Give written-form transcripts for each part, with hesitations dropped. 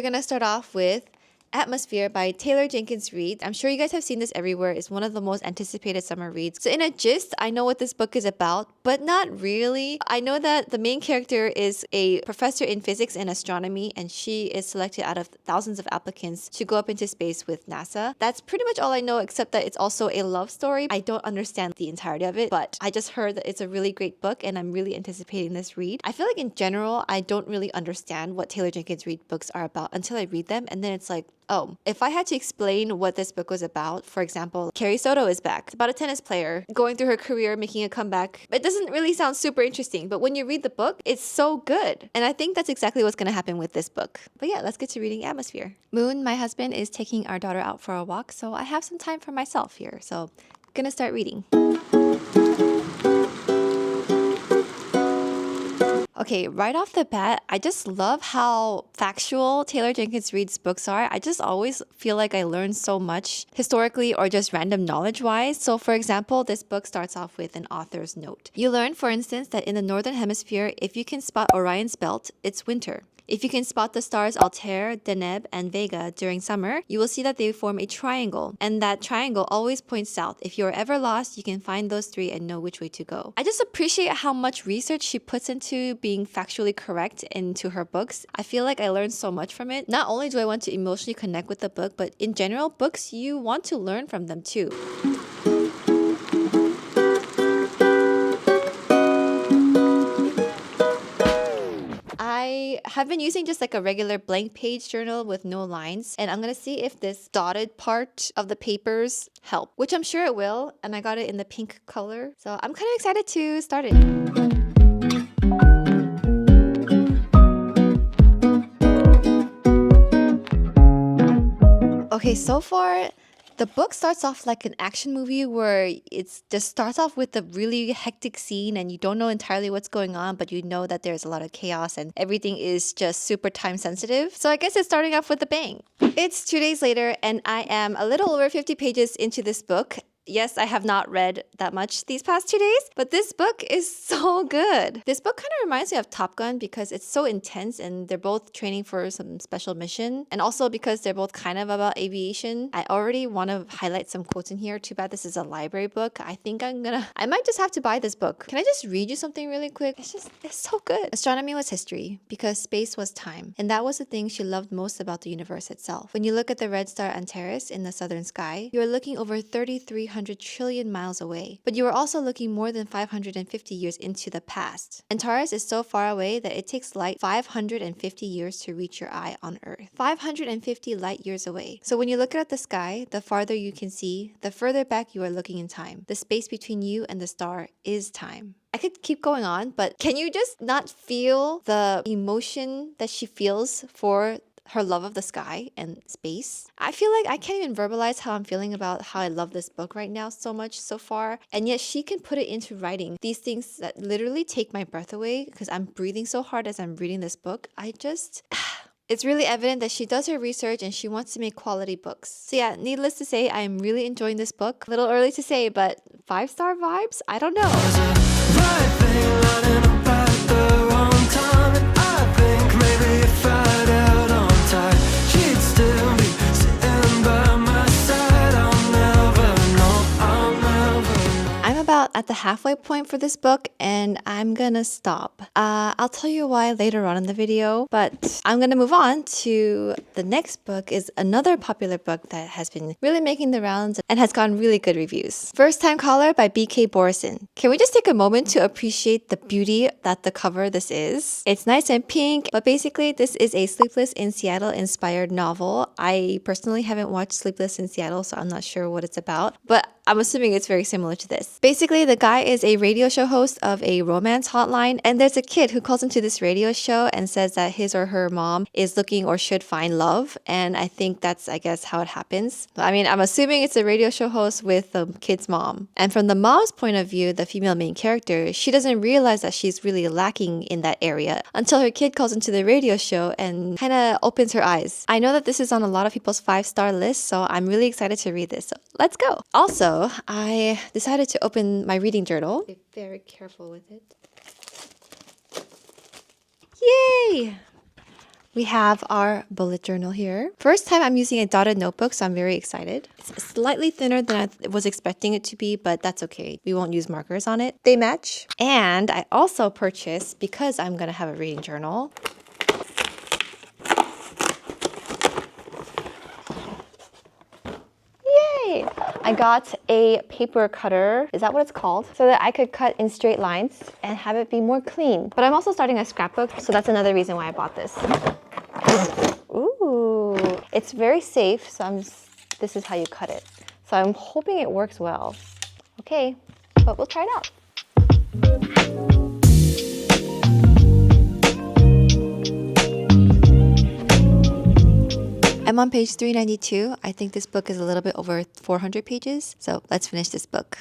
gonna start off with Atmosphere by Taylor Jenkins Reid. I'm sure you guys have seen this everywhere. It's one of the most anticipated summer reads. So in a gist, I know what this book is about, but not really. I know that the main character is a professor in physics and astronomy, and she is selected out of thousands of applicants to go up into space with NASA. That's pretty much all I know, except that it's also a love story. I don't understand the entirety of it, but I just heard that it's a really great book, and I'm really anticipating this read. I feel like in general, I don't really understand what Taylor Jenkins Reid books are about until I read them, and then it's like, oh, if I had to explain what this book was about, for example, Carrie Soto is back. It's about a tennis player going through her career, making a comeback. It doesn't really sound super interesting, but when you read the book, it's so good. And I think that's exactly what's going to happen with this book. But yeah, let's get to reading Atmosphere. Moon, my husband, is taking our daughter out for a walk, so I have some time for myself here. So I'm going to start reading. Okay, right off the bat, I just love how factual Taylor Jenkins Reid's books are. I just always feel like I learn so much historically or just random knowledge-wise. So for example, this book starts off with an author's note. You learn, for instance, that in the Northern Hemisphere, if you can spot Orion's belt, it's winter. If you can spot the stars Altair, Deneb, and Vega during summer, you will see that they form a triangle, and that triangle always points south. If you are ever lost, you can find those three and know which way to go. I just appreciate how much research she puts into being factually correct into her books. I feel like I learned so much from it. Not only do I want to emotionally connect with the book, but in general, books, you want to learn from them too. I have been using just like a regular blank page journal with no lines, and I'm gonna see if this dotted part of the papers help, which I'm sure it will, and I got it in the pink color. So I'm kind of excited to start it. Okay, so far, the book starts off like an action movie where it just starts off with a really hectic scene and you don't know entirely what's going on, but you know that there's a lot of chaos and everything is just super time sensitive. So I guess it's starting off with a bang. It's 2 days later and I am a little over 50 pages into this book. Yes, I have not read that much these past 2 days, but this book is so good. This book kind of reminds me of Top Gun because it's so intense and they're both training for some special mission. And also because they're both kind of about aviation. I already want to highlight some quotes in here. Too bad this is a library book. I think I might just have to buy this book. Can I just read you something really quick? It's so good. Astronomy was history because space was time. And that was the thing she loved most about the universe itself. When you look at the red star Antares in the southern sky, you are looking over 3,300 trillion miles away, but you are also looking more than 550 years into the past. Antares is so far away that it takes light 550 years to reach your eye on Earth. 550 light years away. So when you look at the sky, the farther you can see, the further back you are looking in time. The space between you and the star is time. I could keep going on, but can you just not feel the emotion that she feels for her love of the sky and space? I feel like I can't even verbalize how I'm feeling about how I love this book right now so much so far, and yet she can put it into writing. These things that literally take my breath away because I'm breathing so hard as I'm reading this book. It's really evident that she does her research and she wants to make quality books. So yeah, needless to say, I am really enjoying this book. A little early to say, but 5-star vibes? I don't know. At the halfway point for this book and I'm gonna stop. I'll tell you why later on in the video, but I'm gonna move on to the next book. Is another popular book that has been really making the rounds and has gotten really good reviews. First Time Caller by B.K. Borison. Can we just take a moment to appreciate the beauty that the cover this is? It's nice and pink, but basically this is a Sleepless in Seattle inspired novel. I personally haven't watched Sleepless in Seattle, so I'm not sure what it's about, but I'm assuming it's very similar to this. Basically, the guy is a radio show host of a romance hotline, and there's a kid who calls into this radio show and says that his or her mom is looking or should find love, and I think that's, I guess, how it happens. I mean, I'm assuming it's a radio show host with the kid's mom. And from the mom's point of view, the female main character, she doesn't realize that she's really lacking in that area until her kid calls into the radio show and kind of opens her eyes. I know that this is on a lot of people's 5-star list, so I'm really excited to read this. So let's go. Also, I decided to open my reading journal. Be very careful with it. Yay! We have our bullet journal here. First time I'm using a dotted notebook, so I'm very excited. It's slightly thinner than I was expecting it to be, but that's okay. We won't use markers on it. They match. And I also purchased, because I'm gonna have a reading journal, yay! I got a paper cutter, is that what it's called? So that I could cut in straight lines and have it be more clean. But I'm also starting a scrapbook, so that's another reason why I bought this. Ooh, it's very safe, so this is how you cut it. So I'm hoping it works well. Okay, but we'll try it out. I'm on page 392. I think this book is a little bit over 400 pages, so let's finish this book.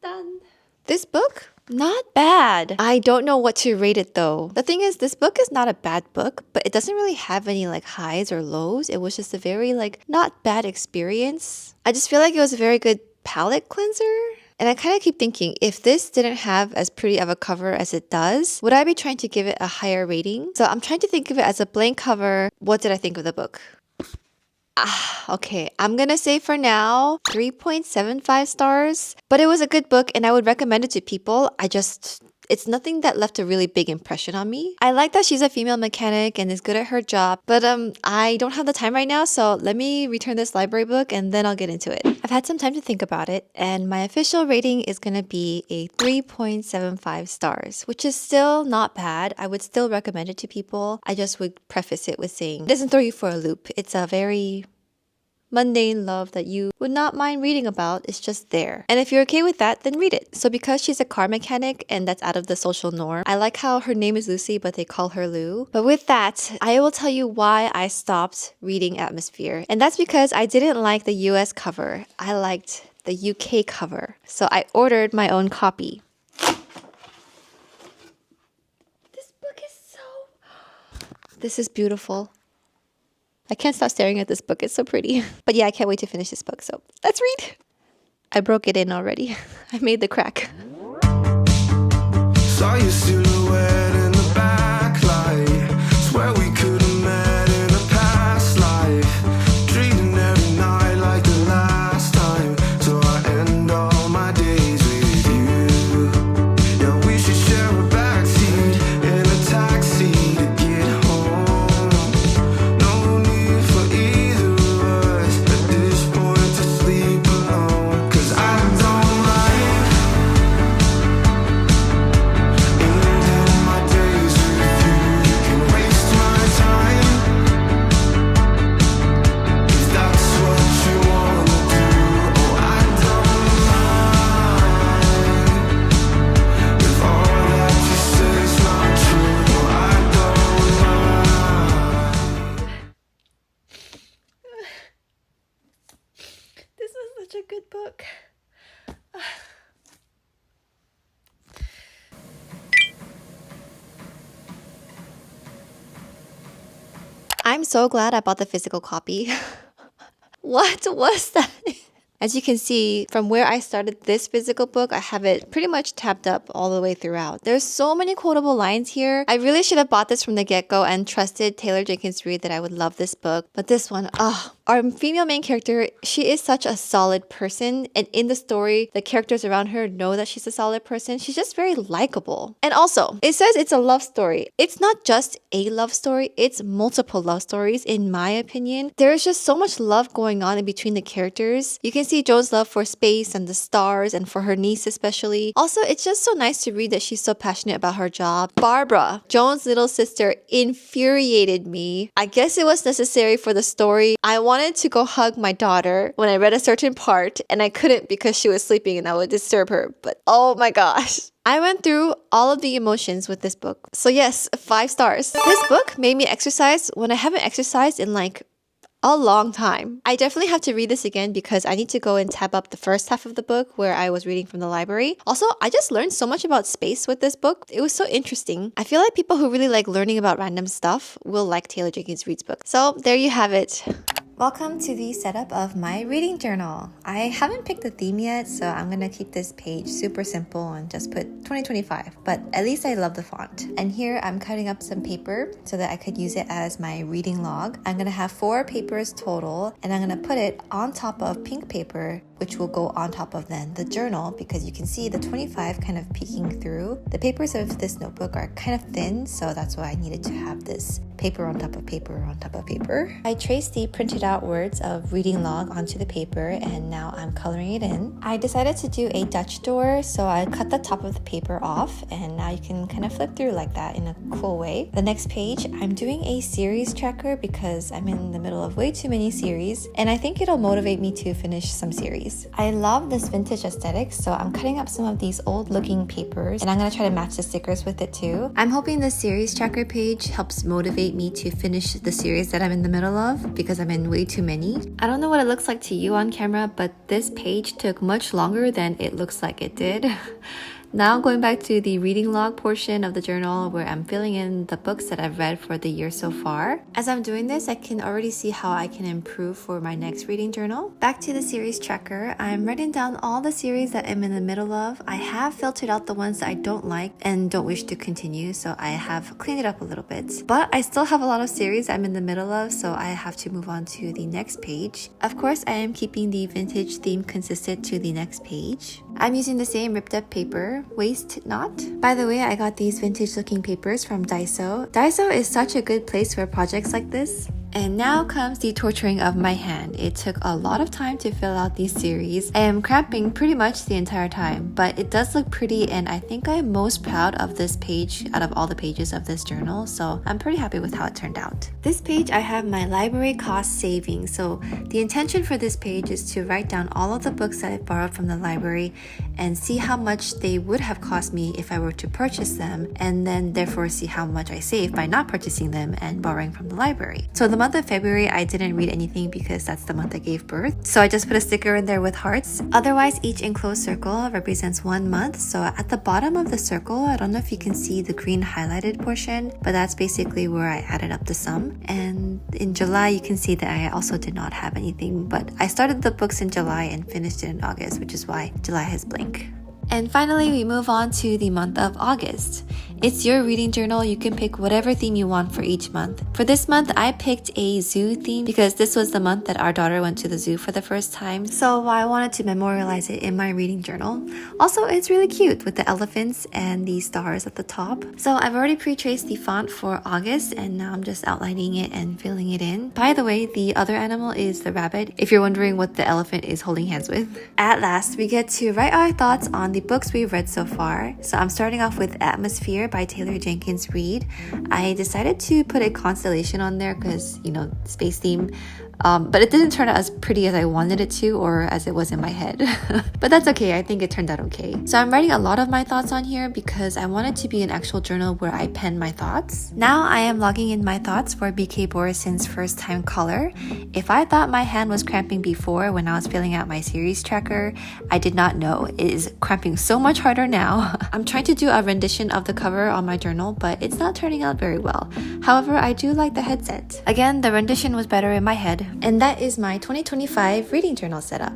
Done. This book? Not bad. I don't know what to rate it though. The thing is, this book is not a bad book, but it doesn't really have any like highs or lows. It was just a very like not bad experience. I just feel like it was a very good palette cleanser. And I kind of keep thinking, if this didn't have as pretty of a cover as it does, would I be trying to give it a higher rating? So I'm trying to think of it as a blank cover. What did I think of the book? Okay, I'm gonna say for now 3.75 stars, but it was a good book and I would recommend it to people. It's nothing that left a really big impression on me. I like that she's a female mechanic and is good at her job, but I don't have the time right now, so let me return this library book and then I'll get into it. I've had some time to think about it, and my official rating is gonna be a 3.75 stars, which is still not bad. I would still recommend it to people. I just would preface it with saying it doesn't throw you for a loop. It's a very mundane love that you would not mind reading about. Is just there. And if you're okay with that, then read it. So because she's a car mechanic and that's out of the social norm, I like how her name is Lucy, but they call her Lou. But with that, I will tell you why I stopped reading Atmosphere. And that's because I didn't like the US cover. I liked the UK cover. So I ordered my own copy. This is beautiful. I can't stop staring at this book. It's so pretty. But yeah, I can't wait to finish this book. So let's read. I broke it in already. I made the crack. Saw your silhouette in the backlight. Swear we could have met in a past life. Treating every night like the last time. So I end all my days with you. Yeah, we should share a backseat in a taxi to get home. No need for either of us at this point to sleep alone. 'Cause I don't like ending my days with you. You can waste my time if that's what you wanna do. Oh, I don't mind if all that you say is not true. No, I don't mind. This was such a good book. I'm so glad I bought the physical copy. What was that? As you can see, from where I started this physical book, I have it pretty much tabbed up all the way throughout. There's so many quotable lines here. I really should have bought this from the get-go and trusted Taylor Jenkins Reid that I would love this book. But this one, our female main character, she is such a solid person. And in the story, the characters around her know that she's a solid person. She's just very likable. And also, it says it's a love story. It's not just a love story, it's multiple love stories, in my opinion. There's just so much love going on in between the characters. You can see Joan's love for space and the stars and for her niece especially. Also, it's just so nice to read that she's so passionate about her job. Barbara, Joan's little sister, infuriated me. I guess it was necessary for the story. I wanted to go hug my daughter when I read a certain part and I couldn't because she was sleeping and I would disturb her. But oh my gosh. I went through all of the emotions with this book. So yes, 5 stars. This book made me exercise when I haven't exercised in like a long time. I definitely have to read this again because I need to go and tab up the first half of the book where I was reading from the library. Also, I just learned so much about space with this book. It was so interesting. I feel like people who really like learning about random stuff will like Taylor Jenkins Reid's book. So there you have it. Welcome to the setup of my reading journal. I haven't picked the theme yet, so I'm gonna keep this page super simple and just put 2025, but at least I love the font. And here I'm cutting up some paper so that I could use it as my reading log. I'm gonna have 4 papers total, and I'm gonna put it on top of pink paper, which will go on top of then the journal, because you can see the 25 kind of peeking through. The papers of this notebook are kind of thin, so that's why I needed to have this paper on top of paper on top of paper. I traced the printed out words of reading log onto the paper, and now I'm coloring it in. I decided to do a Dutch door, so I cut the top of the paper off, and now you can kind of flip through like that in a cool way. The next page, I'm doing a series tracker because I'm in the middle of way too many series, and I think it'll motivate me to finish some series. I love this vintage aesthetic, so I'm cutting up some of these old looking papers, and I'm gonna try to match the stickers with it too. I'm hoping the series tracker page helps motivate me to finish the series that I'm in the middle of, because I'm in way too many. I don't know what it looks like to you on camera, but this page took much longer than it looks like it did. Now going back to the reading log portion of the journal where I'm filling in the books that I've read for the year so far. As I'm doing this, I can already see how I can improve for my next reading journal. Back to the series tracker, I'm writing down all the series that I'm in the middle of. I have filtered out the ones that I don't like and don't wish to continue, so I have cleaned it up a little bit. But I still have a lot of series I'm in the middle of, so I have to move on to the next page. Of course, I am keeping the vintage theme consistent to the next page. I'm using the same ripped up paper, waste not. By the way, I got these vintage looking papers from Daiso. Daiso is such a good place for projects like this. And now comes the torturing of my hand. It took a lot of time to fill out these series. I am cramping pretty much the entire time, but it does look pretty, and I think I'm most proud of this page out of all the pages of this journal, so I'm pretty happy with how it turned out. This page, I have my library cost savings. So the intention for this page is to write down all of the books that I borrowed from the library and see how much they would have cost me if I were to purchase them, and then therefore see how much I saved by not purchasing them and borrowing from the library. So the month of February, I didn't read anything because that's the month I gave birth. So I just put a sticker in there with hearts. Otherwise, each enclosed circle represents 1 month. So at the bottom of the circle, I don't know if you can see the green highlighted portion, but that's basically where I added up the sum. And in July, you can see that I also did not have anything, but I started the books in July and finished it in August, which is why July has blank. And finally, we move on to the month of August. It's your reading journal. You can pick whatever theme you want for each month. For this month, I picked a zoo theme because this was the month that our daughter went to the zoo for the first time. So I wanted to memorialize it in my reading journal. Also, it's really cute with the elephants and the stars at the top. So I've already pre-traced the font for August, and now I'm just outlining it and filling it in. By the way, the other animal is the rabbit, if you're wondering what the elephant is holding hands with. At last, we get to write our thoughts on the books we've read so far. So I'm starting off with Atmosphere by Taylor Jenkins Reid. I decided to put a constellation on there because, space theme. But it didn't turn out as pretty as I wanted it to, or as it was in my head. But that's okay, I think it turned out okay. So I'm writing a lot of my thoughts on here because I want it to be an actual journal where I pen my thoughts. Now I am logging in my thoughts for BK Borison's first time color. If I thought my hand was cramping before when I was filling out my series tracker, I did not know. It is cramping so much harder now. I'm trying to do a rendition of the cover on my journal, but it's not turning out very well. However, I do like the headset. Again, the rendition was better in my head. And that is my 2025 reading journal setup.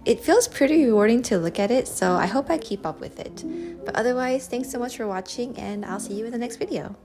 It feels pretty rewarding to look at it, so I hope I keep up with it. But otherwise, thanks so much for watching, and I'll see you in the next video.